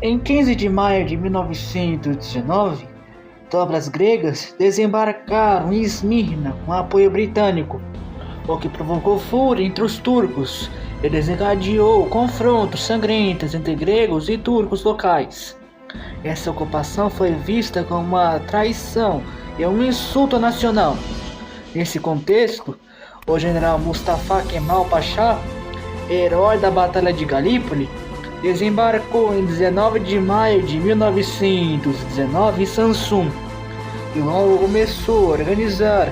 Em 15 de maio de 1919, tropas gregas desembarcaram em Esmirna com apoio britânico, o que provocou fúria entre os turcos e desencadeou confrontos sangrentos entre gregos e turcos locais. Essa ocupação foi vista como uma traição e um insulto nacional. Nesse contexto, o general Mustafa Kemal Pasha, herói da Batalha de Galípoli, desembarcou em 19 de maio de 1919 em Samsun e logo começou a organizar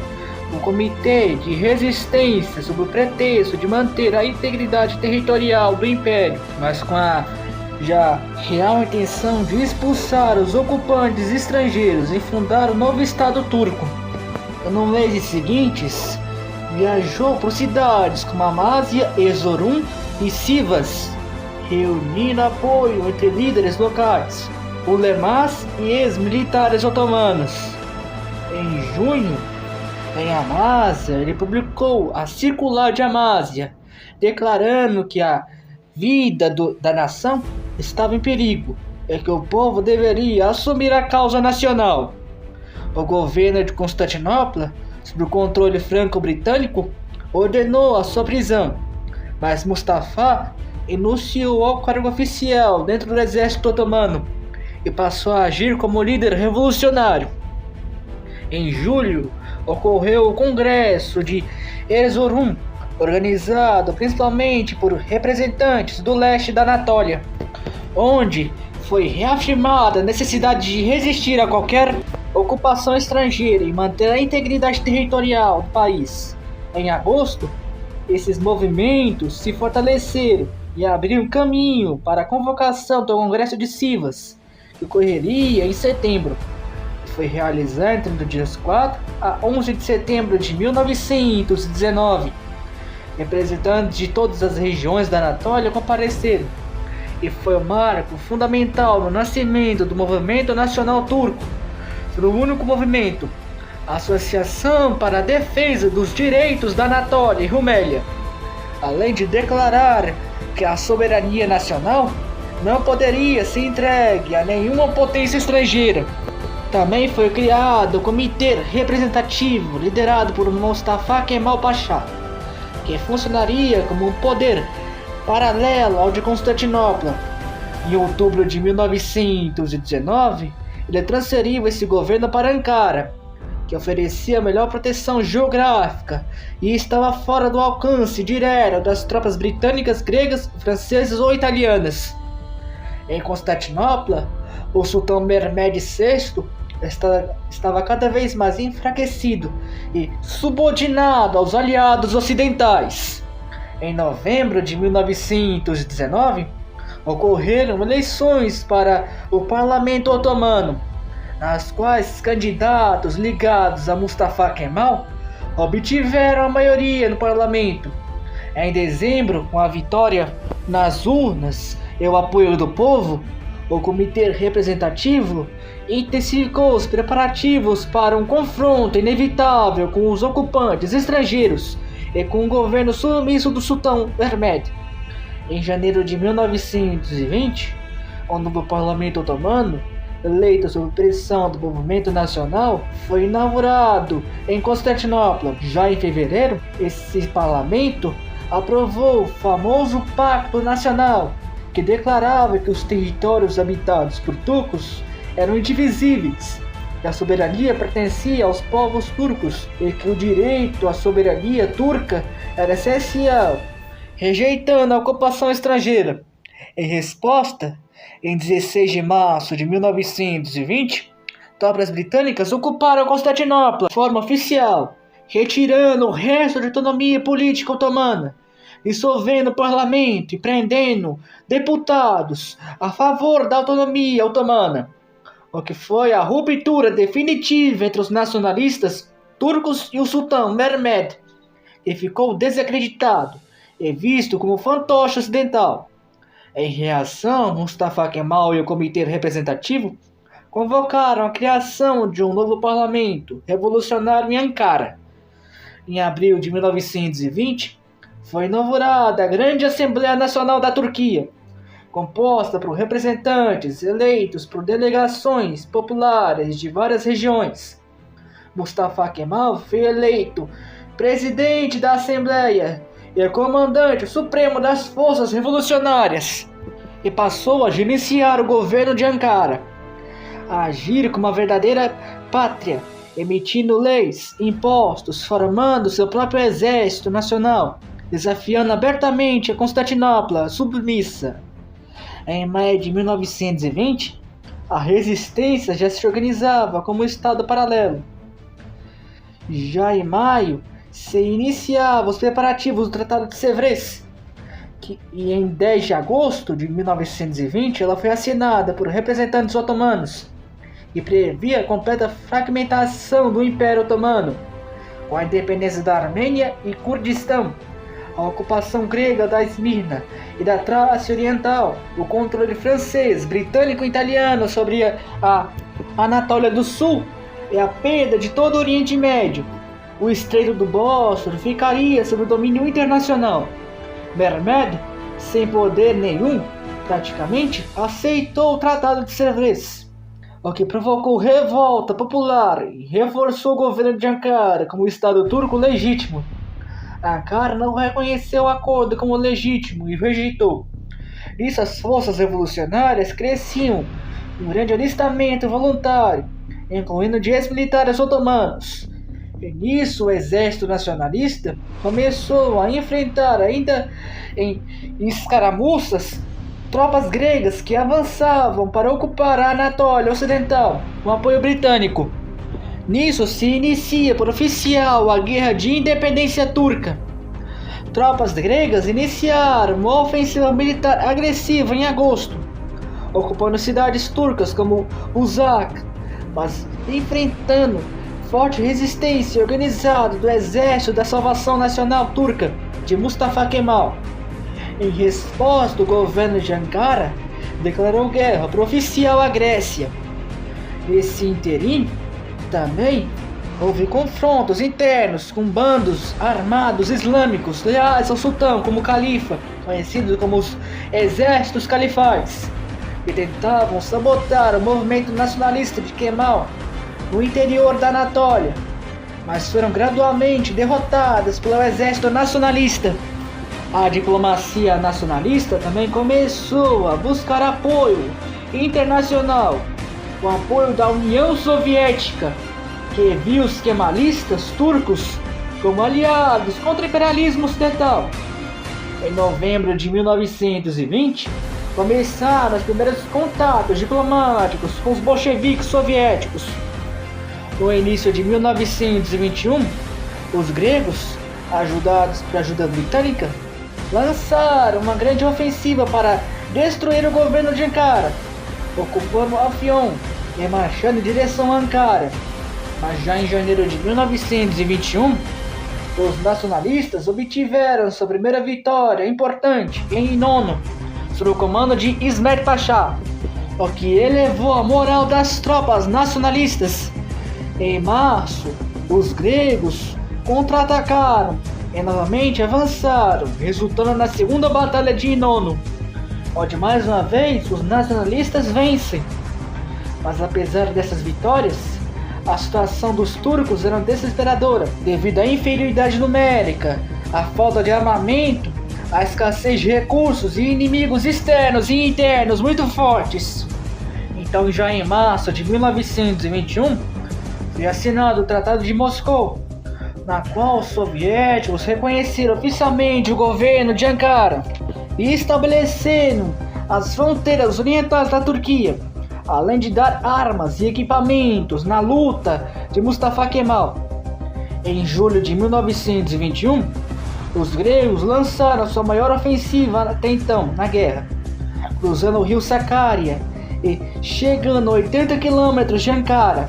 um comitê de resistência sob o pretexto de manter a integridade territorial do império, mas com a já real intenção de expulsar os ocupantes estrangeiros e fundar um novo Estado turco. Nos meses seguintes, viajou por cidades como Amásia, Erzurum e Sivas, reunindo apoio entre líderes locais, ulemás e ex-militares otomanos. Em junho, em Amásia, ele publicou a Circular de Amásia, declarando que a vida da nação estava em perigo e que o povo deveria assumir a causa nacional. O governo de Constantinopla, sob o controle franco-britânico, ordenou a sua prisão, mas Mustafa renunciou ao cargo oficial dentro do exército otomano e passou a agir como líder revolucionário. Em julho, ocorreu o Congresso de Erzurum, organizado principalmente por representantes do leste da Anatólia, onde foi reafirmada a necessidade de resistir a qualquer ocupação estrangeira e manter a integridade territorial do país. Em agosto, esses movimentos se fortaleceram e abriram caminho para a convocação do Congresso de Sivas, que ocorreria em setembro. Foi realizado entre os dias 4 a 11 de setembro de 1919. Representantes de todas as regiões da Anatólia compareceram, e foi um marco fundamental no nascimento do Movimento Nacional Turco, no único movimento, a Associação para a Defesa dos Direitos da Anatólia e Rumélia, além de declarar que a soberania nacional não poderia ser entregue a nenhuma potência estrangeira. Também foi criado o Comitê Representativo, liderado por Mustafa Kemal Pasha, que funcionaria como um poder paralelo ao de Constantinopla. Em outubro de 1919, ele transferiu esse governo para Ankara, que oferecia melhor proteção geográfica e estava fora do alcance direto das tropas britânicas, gregas, francesas ou italianas. Em Constantinopla, o sultão Mehmed VI estava cada vez mais enfraquecido e subordinado aos aliados ocidentais. Em novembro de 1919, ocorreram eleições para o parlamento otomano, nas quais candidatos ligados a Mustafa Kemal obtiveram a maioria no parlamento. Em dezembro, com a vitória nas urnas e o apoio do povo, o Comitê Representativo intensificou os preparativos para um confronto inevitável com os ocupantes estrangeiros e com o governo submisso do sultão Mehmed. Em janeiro de 1920, o novo parlamento otomano, eleito sob pressão do movimento nacional, foi inaugurado em Constantinopla. Já em fevereiro, esse parlamento aprovou o famoso Pacto Nacional, que declarava que os territórios habitados por turcos eram indivisíveis, que a soberania pertencia aos povos turcos e que o direito à soberania turca era essencial, rejeitando a ocupação estrangeira. Em resposta, em 16 de março de 1920, tropas britânicas ocuparam Constantinopla de forma oficial, retirando o resto de autonomia política otomana, dissolvendo o parlamento e prendendo deputados a favor da autonomia otomana, o que foi a ruptura definitiva entre os nacionalistas turcos e o sultão Mehmed, que ficou desacreditado e visto como fantoche ocidental. Em reação, Mustafa Kemal e o Comitê Representativo convocaram a criação de um novo parlamento revolucionário em Ankara. Em abril de 1920, foi inaugurada a Grande Assembleia Nacional da Turquia, composta por representantes eleitos por delegações populares de várias regiões. Mustafa Kemal foi eleito presidente da Assembleia e comandante supremo das forças revolucionárias e passou a gerenciar o governo de Ankara, a agir como uma verdadeira pátria, emitindo leis, impostos, formando seu próprio exército nacional, desafiando abertamente a Constantinopla submissa. Em maio de 1920, a resistência já se organizava como um estado paralelo. Já em maio, se iniciavam os preparativos do Tratado de Sèvres, e em 10 de agosto de 1920 ela foi assinada por representantes otomanos, e previa a completa fragmentação do Império Otomano, com a independência da Armênia e Kurdistão, a ocupação grega da Esmirna e da Trácia Oriental, o controle francês, britânico e italiano sobre a Anatólia do Sul e a perda de todo o Oriente Médio. O Estreito do Bósforo ficaria sob o domínio internacional. Mehmed, sem poder nenhum, praticamente, aceitou o Tratado de Sèvres, o que provocou revolta popular e reforçou o governo de Ankara como Estado turco legítimo. Ankara não reconheceu o acordo como legítimo e rejeitou. Nisso, as forças revolucionárias cresciam um grande alistamento voluntário, incluindo de ex-militares otomanos. E nisso, o exército nacionalista começou a enfrentar, ainda em escaramuças, tropas gregas que avançavam para ocupar a Anatólia Ocidental com apoio britânico. Nisso se inicia por oficial a Guerra de Independência Turca. Tropas gregas iniciaram uma ofensiva militar agressiva em agosto, ocupando cidades turcas como Uzak, mas enfrentando forte resistência organizada do Exército da Salvação Nacional Turca de Mustafa Kemal. Em resposta, o governo de Ankara declarou guerra por oficial à Grécia. Nesse interim, também houve confrontos internos com bandos armados islâmicos leais ao sultão, como o califa, conhecido como os exércitos califais, que tentavam sabotar o movimento nacionalista de Kemal no interior da Anatólia, mas foram gradualmente derrotadas pelo exército nacionalista. A diplomacia nacionalista também começou a buscar apoio internacional, com apoio da União Soviética, que viu os kemalistas turcos como aliados contra o imperialismo ocidental. Em novembro de 1920, começaram os primeiros contatos diplomáticos com os bolcheviques soviéticos. No início de 1921, os gregos, ajudados por ajuda britânica, lançaram uma grande ofensiva para destruir o governo de Ankara, ocupando Afyon e marchando em direção a Ankara. Mas já em janeiro de 1921, os nacionalistas obtiveram sua primeira vitória importante em Inono, sob o comando de İsmet Paşa, o que elevou a moral das tropas nacionalistas. Em março, os gregos contra-atacaram e novamente avançaram, resultando na segunda batalha de Inono, onde mais uma vez os nacionalistas vencem. Mas apesar dessas vitórias, a situação dos turcos era desesperadora devido à inferioridade numérica, à falta de armamento, à escassez de recursos e inimigos externos e internos muito fortes. Então, já em março de 1921, foi assinado o Tratado de Moscou, na qual os soviéticos reconheceram oficialmente o governo de Ankara e estabeleceram as fronteiras orientais da Turquia, além de dar armas e equipamentos na luta de Mustafa Kemal. Em julho de 1921, os gregos lançaram sua maior ofensiva até então na guerra, cruzando o rio Sakarya e chegando a 80 quilômetros de Ankara,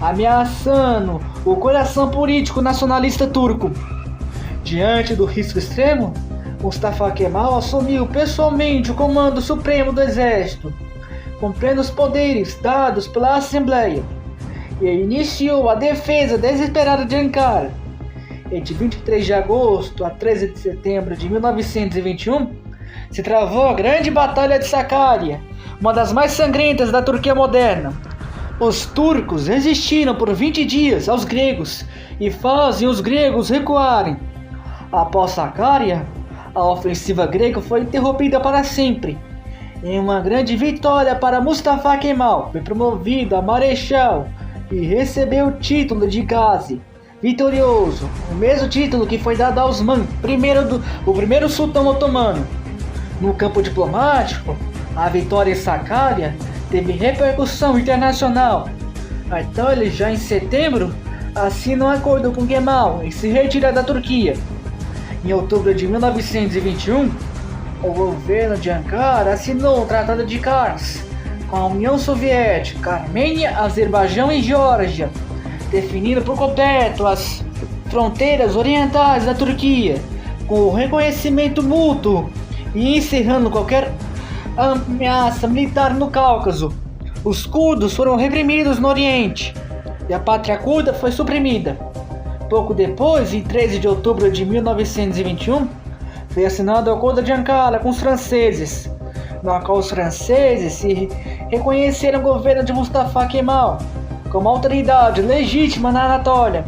ameaçando o coração político nacionalista turco. Diante do risco extremo, Mustafa Kemal assumiu pessoalmente o comando supremo do exército, cumprindo os poderes dados pela Assembleia, e iniciou a defesa desesperada de Ankara. E de 23 de agosto a 13 de setembro de 1921, se travou a grande Batalha de Sakarya, uma das mais sangrentas da Turquia moderna. Os turcos resistiram por 20 dias aos gregos e fazem os gregos recuarem. Após Sakarya, a ofensiva grega foi interrompida para sempre. Em uma grande vitória para Mustafa Kemal, foi promovido a marechal e recebeu o título de Gazi, vitorioso, o mesmo título que foi dado a Osman, o primeiro sultão otomano. No campo diplomático, a vitória em Sakarya teve repercussão internacional. Então ele já em setembro assina um acordo com Kemal e se retira da Turquia. Em outubro de 1921, o governo de Ankara assinou o Tratado de Kars com a União Soviética, Armênia, Azerbaijão e Geórgia, definindo por completo as fronteiras orientais da Turquia, com o reconhecimento mútuo e encerrando qualquer ameaça militar no Cáucaso. Os curdos foram reprimidos no Oriente e a pátria curda foi suprimida. Pouco depois, em 13 de outubro de 1921, foi assinado o Acordo de Ankara com os franceses, no qual os franceses se reconheceram o governo de Mustafa Kemal como autoridade legítima na Anatólia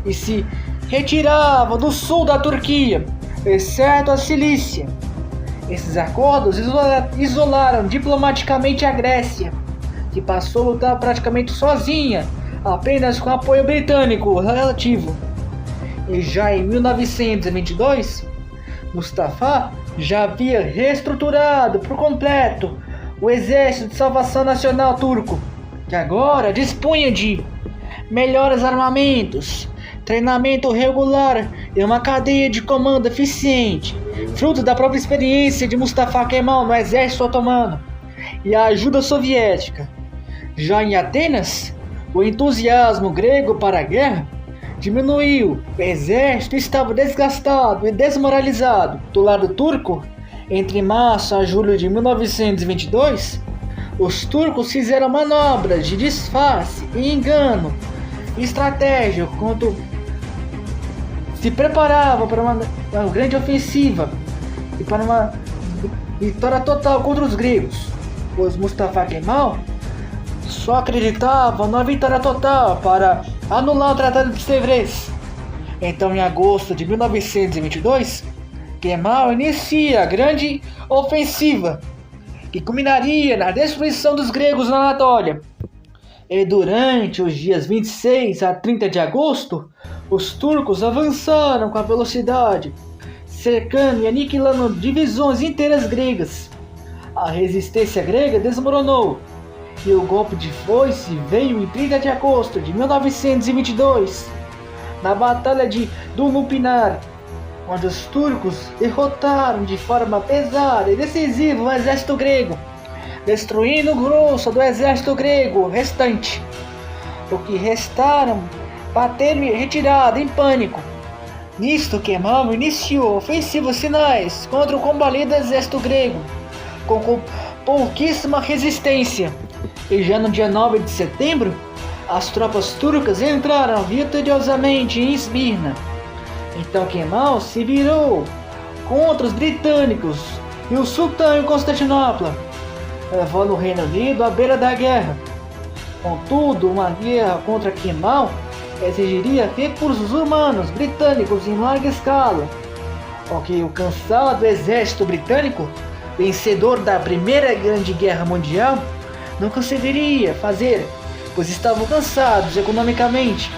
e se retiravam do sul da Turquia, exceto a Cilícia. Esses acordos isolaram diplomaticamente a Grécia, que passou a lutar praticamente sozinha, apenas com apoio britânico relativo. E já em 1922, Mustafa já havia reestruturado por completo o Exército de Salvação Nacional Turco, que agora dispunha de melhores armamentos, treinamento regular e uma cadeia de comando eficiente, fruto da própria experiência de Mustafa Kemal no exército otomano e a ajuda soviética. Já em Atenas, o entusiasmo grego para a guerra diminuiu, o exército estava desgastado e desmoralizado. Do lado turco, entre março a julho de 1922, os turcos fizeram manobras de disfarce e engano estratégico enquanto se preparavam para uma grande ofensiva e para uma vitória total contra os gregos. Pois Mustafa Kemal só acreditava na vitória total para anular o Tratado de Sèvres. Então, em agosto de 1922, Kemal inicia a grande ofensiva que culminaria na destruição dos gregos na Anatólia. E durante os dias 26 a 30 de agosto, os turcos avançaram com a velocidade, cercando e aniquilando divisões inteiras gregas. A resistência grega desmoronou e o golpe de foice veio em 30 de agosto de 1922, na Batalha de Dumlupinar, onde os turcos derrotaram de forma pesada e decisiva o exército grego, destruindo o grosso do exército grego restante. O que restaram bateram e retiraram em pânico. Nisto, Kemal iniciou ofensivos sinais contra o combalido exército grego, com pouquíssima resistência. E já no dia 9 de setembro, as tropas turcas entraram vitoriosamente em Esmirna. Então Kemal se virou contra os britânicos e o sultão em Constantinopla, levando o Reino Unido à beira da guerra. Contudo, uma guerra contra Kemal exigiria recursos humanos britânicos em larga escala, o que o cansado exército britânico, vencedor da Primeira Grande Guerra Mundial, não conseguiria fazer, pois estavam cansados economicamente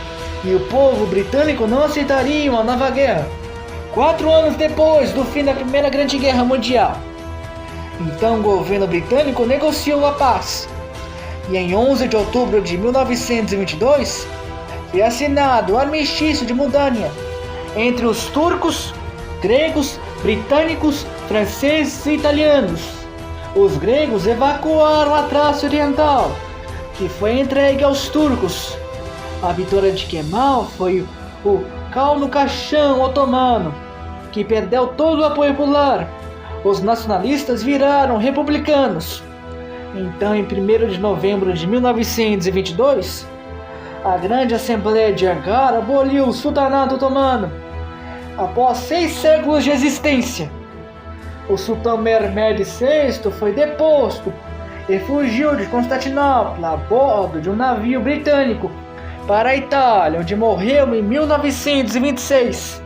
e o povo britânico não aceitaria uma nova guerra. 4 anos depois do fim da Primeira Grande Guerra Mundial, então o governo britânico negociou a paz, e em 11 de outubro de 1922 foi assinado o Armistício de Mudânia entre os turcos, gregos, britânicos, franceses e italianos. Os gregos evacuaram a Trácia Oriental, que foi entregue aos turcos. A vitória de Kemal foi o calmo caixão otomano, que perdeu todo o apoio popular. Os nacionalistas viraram republicanos. Então, em 1º de novembro de 1922, a grande Assembleia de Ankara aboliu o Sultanato Otomano, após 6 séculos de existência. O sultão Mehmed VI foi deposto e fugiu de Constantinopla a bordo de um navio britânico para a Itália, onde morreu em 1926.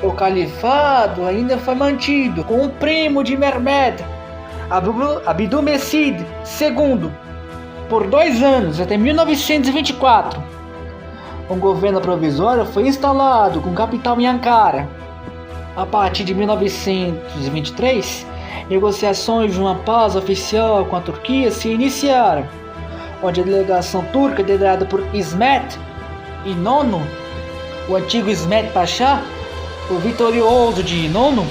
O califado ainda foi mantido com o primo de Mehmed, Abdülmecid II, por 2 anos, até 1924. Um governo provisório foi instalado com capital em Ankara. A partir de 1923, negociações de uma paz oficial com a Turquia se iniciaram, onde a delegação turca, liderada por İsmet İnönü, o antigo İsmet Pasha, o vitorioso de Inonu,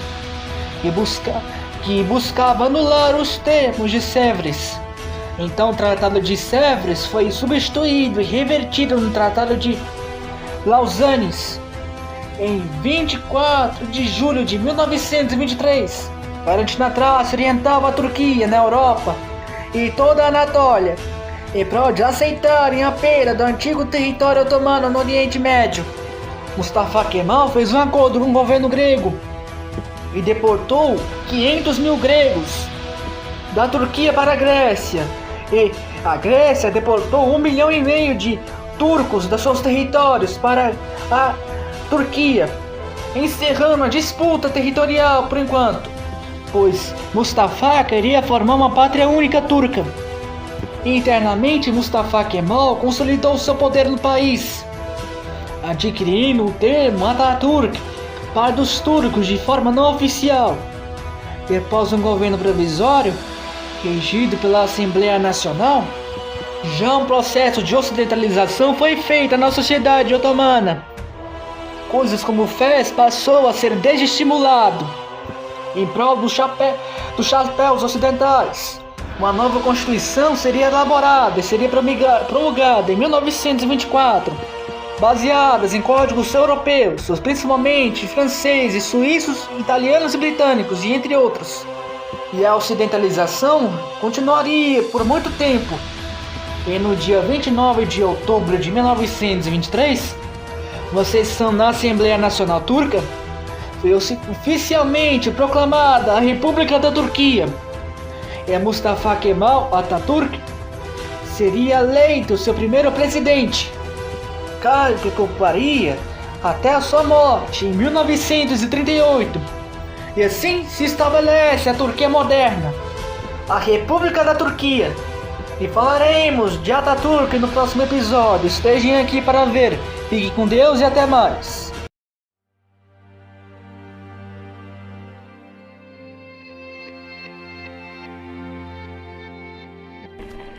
que buscava anular os termos de Sèvres. Então o Tratado de Sèvres foi substituído e revertido no Tratado de Lausanne em 24 de julho de 1923, garantindo a Trácia Oriental à Turquia na Europa e toda a Anatólia, em prol de aceitarem a perda do antigo território otomano no Oriente Médio. Mustafa Kemal fez um acordo com o governo grego e deportou 500 mil gregos da Turquia para a Grécia, e a Grécia deportou 1,5 milhão de turcos dos seus territórios para a Turquia, encerrando a disputa territorial por enquanto, pois Mustafa queria formar uma pátria única turca. Internamente, Mustafa Kemal consolidou seu poder no país, adquirindo o termo Atatürk para os turcos de forma não oficial. E após um governo provisório, regido pela Assembleia Nacional, já um processo de ocidentalização foi feito na sociedade otomana. Coisas como o fés passou a ser desestimulado em prol dos chapéus ocidentais. Uma nova constituição seria elaborada e seria promulgada em 1924, baseadas em códigos europeus, principalmente franceses, suíços, italianos e britânicos, e entre outros. E a ocidentalização continuaria por muito tempo. E no dia 29 de outubro de 1923, uma sessão na Assembleia Nacional Turca, foi oficialmente proclamada a República da Turquia. E Mustafa Kemal Atatürk seria eleito seu primeiro presidente, cargo que ocuparia até a sua morte em 1938. E assim se estabelece a Turquia moderna, a República da Turquia. E falaremos de Atatürk no próximo episódio. Estejam aqui para ver. Fique com Deus e até mais.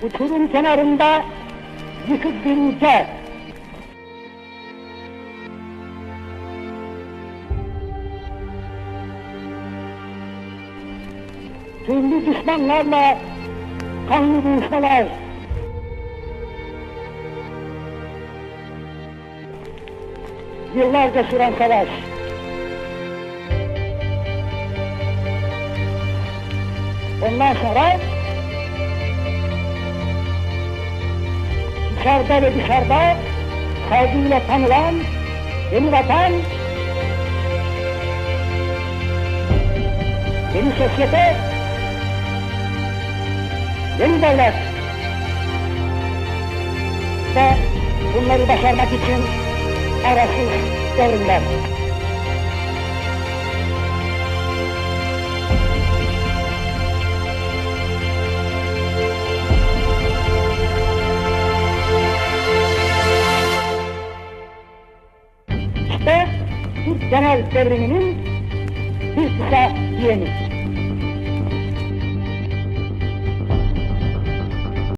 Uçurum kenarında yıkık bir ülke. Türlü düşmanlarla kanlı buluşmalar. Yıllarca süren savaş. Ondan sonra içeride ve dışarıda saygıyla tanılan yeni vatan, yeni sosyete, yeni devlet. Ve bunları başarmak için arasız devrimler. İşte Türk genel devriminin bir kısa yeni.